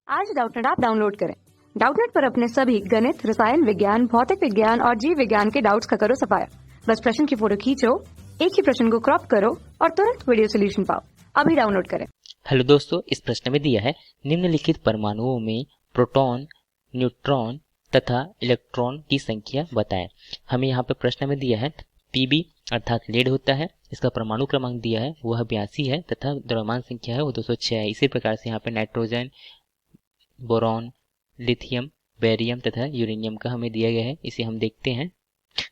आज Doubtnut app download करें। Doubtnut पर अपने सभी गणित, रसायन विज्ञान, भौतिक विज्ञान और जीव विज्ञान के डाउट्स का करो सफाया। बस प्रश्न की फोटो खींचो, एक ही प्रश्न को क्रॉप करो और तुरंत वीडियो सोल्यूशन पाओ। अभी डाउनलोड करें। हेलो दोस्तों, इस प्रश्न में दिया है निम्नलिखित परमाणुओं में प्रोटॉन, न्यूट्रॉन तथा इलेक्ट्रॉन की संख्या बताएं। हमें यहाँ पे प्रश्न में दिया है Pb अर्थात लेड होता है, इसका परमाणु क्रमांक दिया है वह 82 है तथा द्रव्यमान संख्या है वो 206 है। इसी प्रकार से यहाँ पे नाइट्रोजन, बोरॉन, लिथियम, बेरियम तथा यूरेनियम का हमें दिया गया है। इसे हम देखते हैं।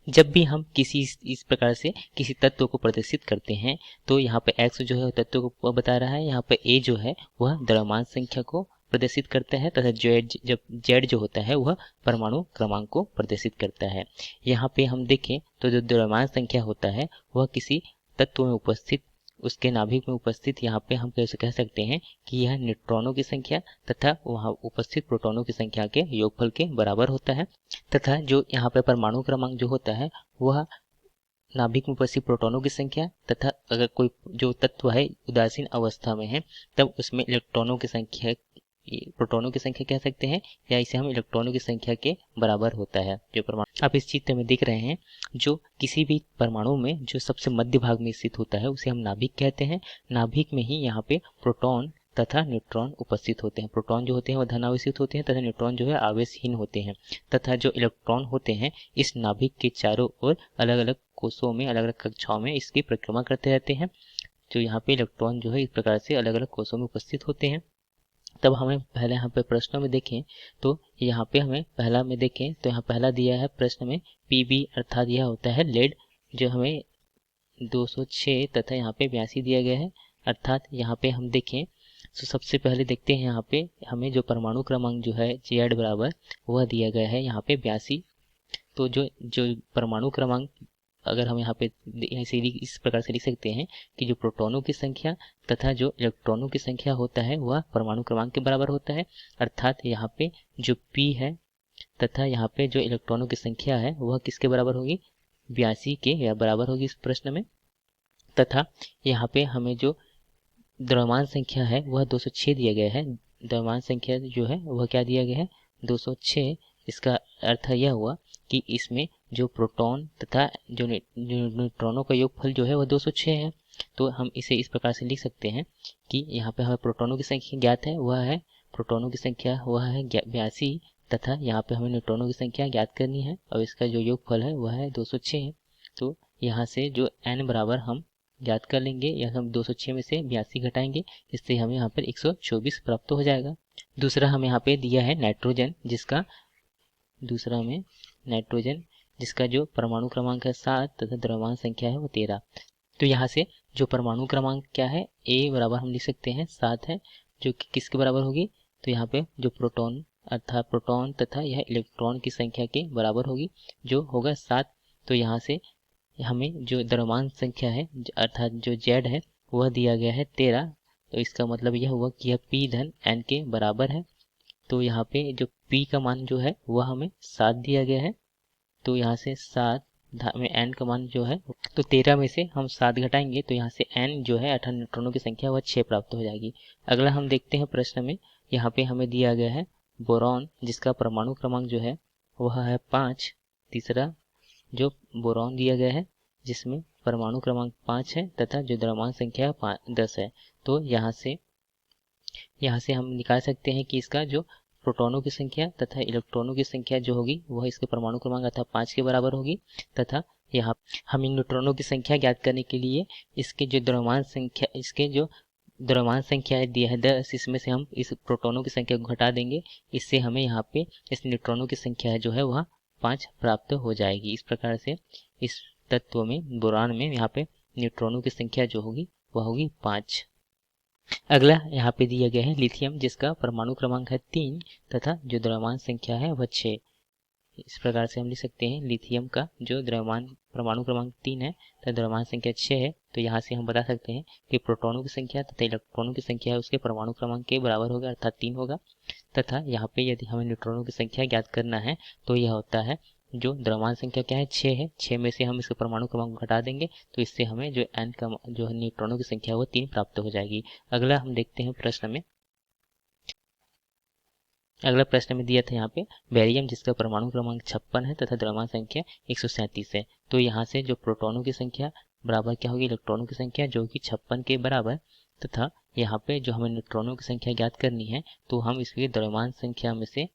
जब भी हम किसी इस प्रकार से किसी तत्व को प्रदर्शित करते हैं तो यहाँ पे x जो है तत्व को बता रहा है, यहाँ पे a जो है वह द्रव्यमान संख्या को प्रदर्शित करता है तथा z जो होता है वह परमाणु क्रमांक को प्रदर्शित करता है। यहाँ पे हम देखें तो जो द्रव्यमान संख्या होता है वह किसी तत्व में उपस्थित, उसके नाभिक में उपस्थित, यहाँ पे हम कैसे कह सकते हैं कि यह न्यूट्रॉनों की संख्या तथा वहाँ उपस्थित प्रोटॉनों की संख्या के योगफल के बराबर होता है। तथा जो यहाँ पे परमाणु क्रमांक जो होता है वह नाभिक में उपस्थित प्रोटॉनों की संख्या तथा अगर कोई जो तत्व है उदासीन अवस्था में है तब उसमें इलेक्ट्रॉनों की संख्या, प्रोटॉनों की संख्या कह सकते हैं, या इसे हम इलेक्ट्रॉनों की संख्या के बराबर होता है जो परमाणु। आप इस चित्र में देख रहे हैं जो किसी भी परमाणु में जो सबसे मध्य भाग में स्थित होता है उसे हम नाभिक कहते हैं। नाभिक में ही यहाँ पे प्रोटॉन तथा न्यूट्रॉन उपस्थित होते हैं। प्रोटॉन जो होते हैं वह धनावेशित होते हैं तथा न्यूट्रॉन जो है आवेशहीन होते हैं तथा जो इलेक्ट्रॉन होते हैं इस नाभिक के चारों ओर अलग अलग कोषों में, अलग अलग कक्षाओं में इसकी परिक्रमा करते रहते हैं। जो यहाँ पे इलेक्ट्रॉन जो है इस प्रकार से अलग अलग कोषों में उपस्थित होते हैं। तब हमें पहले यहाँ पे प्रश्नों में देखें तो यहाँ पे हमें पहला में देखें तो यहाँ पहला दिया है प्रश्न में Pb अर्थात यह होता है लेड, जो हमें 206 तथा यहाँ पे 82 दिया गया है। अर्थात यहाँ पे हम देखें तो सबसे पहले देखते हैं यहाँ पे हमें जो परमाणु क्रमांक जो है Z बराबर वह दिया गया है यहाँ पे 82। तो जो जो परमाणु क्रमांक अगर हम यहाँ पे ऐसे इस प्रकार से लिख सकते हैं कि जो प्रोटॉनों की संख्या तथा जो इलेक्ट्रॉनों की संख्या होता है वह परमाणु क्रमांक के बराबर होता है। अर्थात यहाँ पे जो P है तथा यहाँ पे जो इलेक्ट्रॉनों की संख्या है वह किसके बराबर होगी, 82 के या बराबर होगी इस प्रश्न में। तथा यहाँ पे हमें जो द्रव्यमान संख्या है वह 206 दिया गया है। द्रव्यमान संख्या जो है वह क्या दिया गया है, 206। इसका अर्थ यह हुआ कि इसमें जो प्रोटॉन तथा जो न्यूट्रॉनों का योगफल जो है वह 206 है। तो हम इसे इस प्रकार से लिख सकते हैं कि यहाँ पे हमें प्रोटॉनों की संख्या ज्ञात है, वह है प्रोटॉनों की संख्या वह है 82 तथा यहाँ पे हमें न्यूट्रॉनों की संख्या ज्ञात करनी है और इसका जो योगफल है वह है 206 है। तो यहाँ से जो n बराबर हम ज्ञात कर लेंगे, या हम 206 में से 82 घटाएंगे, इससे हमें यहाँ पर 124 प्राप्त हो जाएगा। दूसरा हमें यहाँ पे दिया है नाइट्रोजन, जिसका जो परमाणु क्रमांक है 7 तथा द्रव्यमान संख्या है वो 13। तो यहाँ से जो परमाणु क्रमांक क्या है A बराबर हम लिख सकते हैं 7 है, जो कि किसके बराबर होगी, तो यहाँ पे जो प्रोटॉन अर्थात प्रोटॉन तथा यह इलेक्ट्रॉन की संख्या के बराबर होगी जो होगा 7। तो यहाँ से हमें जो द्रव्यमान संख्या है अर्थात जो Z है वह दिया गया है 13। तो इसका मतलब यह हुआ कि यह P धन N के बराबर है। तो यहाँ पे जो P का मान जो है वह हमें 7 दिया गया है। तो यहाँ से 7 में N का मान जो है तो 13 में से हम 7 घटाएंगे तो यहाँ से N जो है 18 न्यूट्रॉनों की संख्या वह 6 प्राप्त हो जाएगी। अगला हम देखते हैं प्रश्न में, यहाँ पे हमें दिया गया है बोरॉन, जिसका परमाणु क्रमांक जो है वह है 5। तीसरा जो बोरॉन दिया गया है जिसमें परमाणु क्रमांक 5 है तथा जो द्रव्यमान संख्या 10 है। तो यहाँ से हम निकाल सकते हैं कि इसका जो प्रोटॉनों की संख्या तथा इलेक्ट्रॉनों की संख्या जो होगी वह इसके परमाणु क्रमांक अर्थात 5 के बराबर होगी। तथा यहाँ हम इन न्यूट्रॉनों की संख्या ज्ञात करने के लिए इसके जो द्रव्यमान संख्या दिया है 10, इसमें से हम इस प्रोटॉनों की संख्या को घटा देंगे। इससे हमें यहाँ पे इस न्यूट्रॉनों की संख्या जो है वह 5 प्राप्त हो जाएगी। इस प्रकार से इस तत्व में बोरान में यहाँ पे न्यूट्रॉनों की संख्या जो होगी वह होगी 5। अगला यहाँ पे दिया गया है लिथियम, जिसका परमाणु क्रमांक है 3 तथा जो द्रव्यमान संख्या है वह 6। इस प्रकार से हम लिख सकते हैं लिथियम का जो द्रव्यमान परमाणु क्रमांक 3 है तथा द्रव्यमान संख्या 6 है। तो यहाँ से हम बता सकते हैं कि प्रोटॉनों की संख्या तथा इलेक्ट्रॉनों की संख्या है उसके परमाणु क्रमांक के बराबर होगा अर्थात 3 होगा। तथा यहाँ पे यदि हमें न्यूट्रॉनों की संख्या ज्ञात करना है तो यह होता है जो द्रव्यमान संख्या क्या है 6 है, 6 में से हम इसके परमाणु क्रमांक को घटा देंगे तो इससे हमें जो n का जो है न्यूट्रॉनों की संख्या वो 3 प्राप्त हो जाएगी। अगला हम देखते हैं प्रश्न में, अगला प्रश्न में दिया था यहाँ पे बेरियम जिसका परमाणु क्रमांक 56 है तथा द्रव्यमान संख्या 137 है। तो यहाँ से जो प्रोटॉनों की संख्या बराबर क्या होगी इलेक्ट्रॉनों की संख्या, जो कि 56 के बराबर, तथा यहाँ पे जो हमें न्यूट्रॉनों की संख्या ज्ञात करनी है तो हम इसकी द्रव्यमान संख्या में से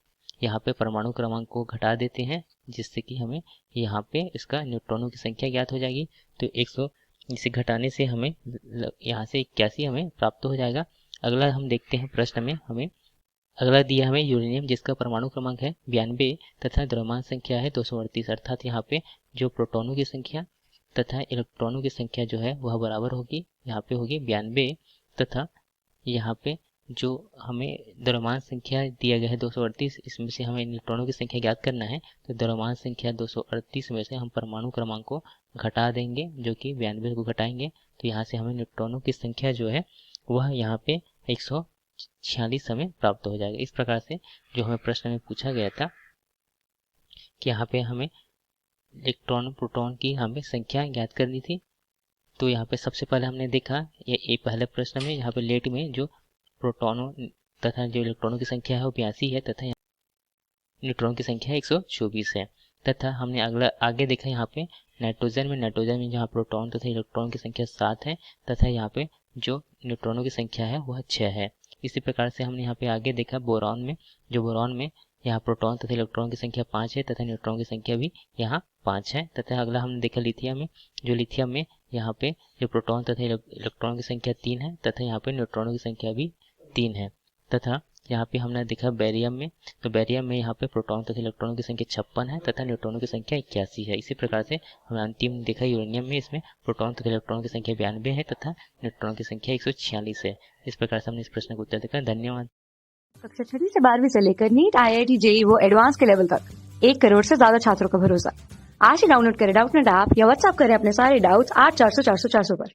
यहाँ पे परमाणु क्रमांक को घटा देते हैं, जिससे कि हमें यहाँ पे इसका न्यूट्रॉनों की संख्या ज्ञात हो जाएगी। तो 100 इसे घटाने से हमें यहाँ से 81 हमें प्राप्त हो जाएगा। अगला हम देखते हैं प्रश्न में हमें अगला दिया हमें यूरेनियम जिसका परमाणु क्रमांक है 92 तथा द्रव्यमान संख्या है 238, अर्थात यहाँ पे जो प्रोटॉनों की संख्या तथा इलेक्ट्रॉनों की संख्या जो है वह बराबर होगी, यहाँ पे होगी 92 तथा यहाँ पे जो हमें द्रव्यमान संख्या दिया गया है 238, इसमें से हमें इलेक्ट्रॉनों की संख्या ज्ञात करना है। तो द्रव्यमान संख्या 238 में से हम परमाणु क्रमांक को घटा देंगे, जो कि 92 को घटाएंगे तो यहाँ से हमें न्यूट्रॉनों की संख्या जो है वह यहाँ पे 146 हमें प्राप्त हो जाएगा। इस प्रकार से जो हमें प्रश्न में पूछा गया था कि यहाँ पे हमें इलेक्ट्रॉन प्रोटॉन की हमें संख्या ज्ञात करनी थी। तो यहाँ पे सबसे पहले हमने देखा ये पहले प्रश्न में यहाँ पे लेट में जो प्रोटॉनों तथा जो इलेक्ट्रॉनों की संख्या है वो 82 है तथा न्यूट्रॉन की संख्या 124 है। तथा हमने अगला आगे देखा यहाँ पे नाइट्रोजन में जहाँ प्रोटॉन तथा इलेक्ट्रॉन की संख्या 7 है तथा यहाँ पे जो न्यूट्रॉनों की संख्या है वह 6 है। इसी प्रकार से हमने यहाँ पे आगे देखा बोरॉन में यहाँ प्रोटॉन तथा इलेक्ट्रॉन की संख्या 5 है तथा न्यूट्रॉन की संख्या भी यहाँ 5 है। तथा अगला हमने देखा लिथियम में यहाँ पे जो प्रोटॉन तथा इलेक्ट्रॉन की संख्या 3 है तथा यहाँ पे न्यूट्रॉनों की संख्या भी 3 है। तथा यहाँ पे हमने देखा बेरियम में यहाँ पे प्रोटॉन तथा इलेक्ट्रॉनों की संख्या 56 है तथा न्यूट्रॉनों की संख्या 81 है। इसी प्रकार से हमने अंतिम देखा यूरेनियम में, इसमें प्रोटॉन तथा इलेक्ट्रॉनों की संख्या 92 है तथा न्यूट्रॉन की संख्या 146 है। इस प्रकार से हमने इस प्रश्न का उत्तर देखा। धन्यवाद। कक्षा 6 से 12वीं से लेकर नीट, IIT, JEE वो एडवांस के लेवल तक 1 करोड़ से ज्यादा छात्रों का भरोसा। आज ही डाउनलोड करें डाउटनेट ऐप या व्हाट्सएप करें अपने सारे डाउट्स 8400 400 400 पर।